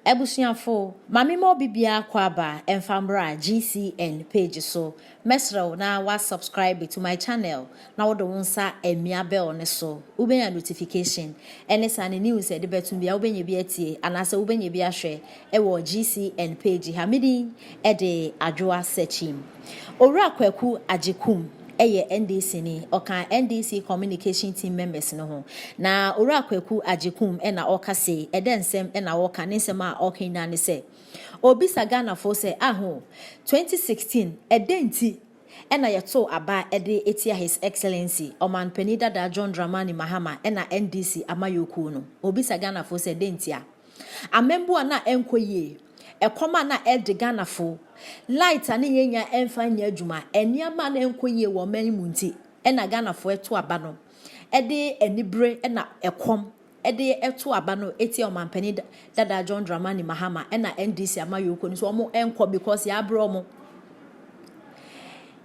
Ebusuafo, mami mo bibia kwaba enfambra GCN page so. Mesro na wa subscribe to my channel. Na wodo wonsa emia bell ne so. Ubenya notification. Ene sa ne news e de betum bia ubenye bi atie anase ubenye bi ahwe e wo GCN page. Hamidi e de adwoa searchim. Owura Kwaku Ajekum eye NDC ni oka NDC communication team members no ho na Owura Kwaku Ajekum e na oka se edensem e na oka nsem a oka na ne se obisa Ghana fo se aho 2016 edenti e na yeto aba ede etia his excellency Oman Penida da John Dramani Mahama e na NDC amayoku no obisa Ghana fo se dentia amembu na enkoye ekoma na ede Ghana fo light ani yenya emfa nya adwuma eniama na enkoye wo manimunti e na Ghana fo eto aba no ede enibre e na ekom ede eto aba no eti Omampani Dada John Dramani Mahama e na NDC amayoku so omo enko because ya abro omo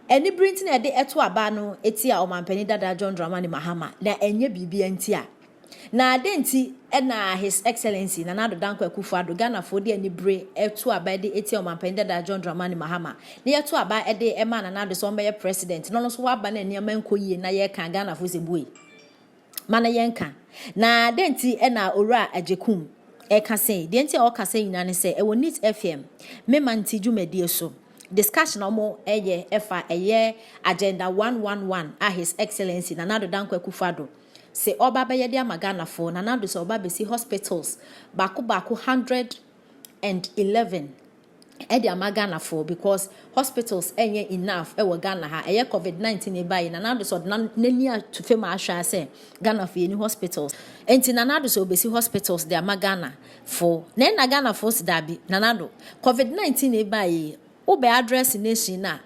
enibre nti na ede eto aba no eti Omampani Dada John Dramani Mahama na enye bibia nti a na adenti na his excellency Nana Addo Dankwa Akufo-Addo Ghana for de anibre eto aba de eti Omampani Dada John Dramani Mahama na yeto aba de ema Nana Addo so mbe president no so wa ba na niam enkoyie na ye kan Ghana for sebue mana yenka na adenti na Owura Ajekum e ka sei de enti o ka sei nyina ne se e wo NIT FM mema nti dwumadie so discussion omo eye efa eye agenda 111 his excellency Nana Addo Dankwa Akufo-Addo se oba be yede amagana for Nana Addo so oba be si hospitals baku 111 ede amagana for because hospitals enye enough e wo Ghana ha eye COVID-19 e bai Nana Addo so nani atufe ma ahwa se Ghana for any hospitals enti Nana Addo so obesi hospitals de amagana for na Ghana for dabi Nana Addo COVID-19 e bai wo be address nation na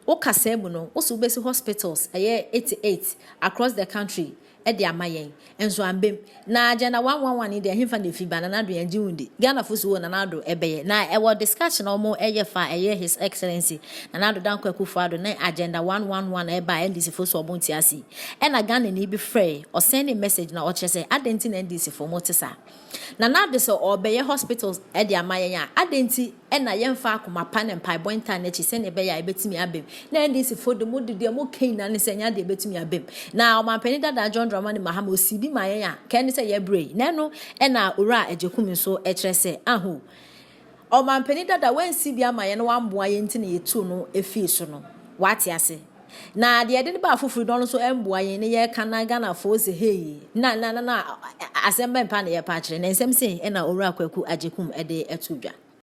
wo kasemu no wo so obesi hospitals eye 88 across the country ede amayen enso ambem na agenda 111 de himfa de fiba Nana Addo yanji wunde Ghana fusu wo Nana Addo ebeye na ewo discussion omo eye fa eye his excellency Nana Addo Dankwa Akufo-Addo na agenda 111 eba NDC fusu obonti asi e na Ghana ni bi free o send a message na o chese adenti na NDC for motisa Nana Addo so obeye hospitals ede amayen adenti e na yemfa akoma pan and pipe bointa na chi se ne be ya ebetimi abem na NDC for de mo de mo kain na ne se nya de ebetimi abem na Omampani Dada John Dramani Mahama osibi mayen a ken se ye brei na no e na Owura Ajekum so e kire se aho Omampani Dada wansi bia mayen no wamboa ye nti na yetu no efi so no wate ase na de de ba afufuru don so emboa ye ne ye kana Ghana fo se hey na asemba mpa na ye pa kire na nsem se e na Owura Kwaku Ajekum e de etudwa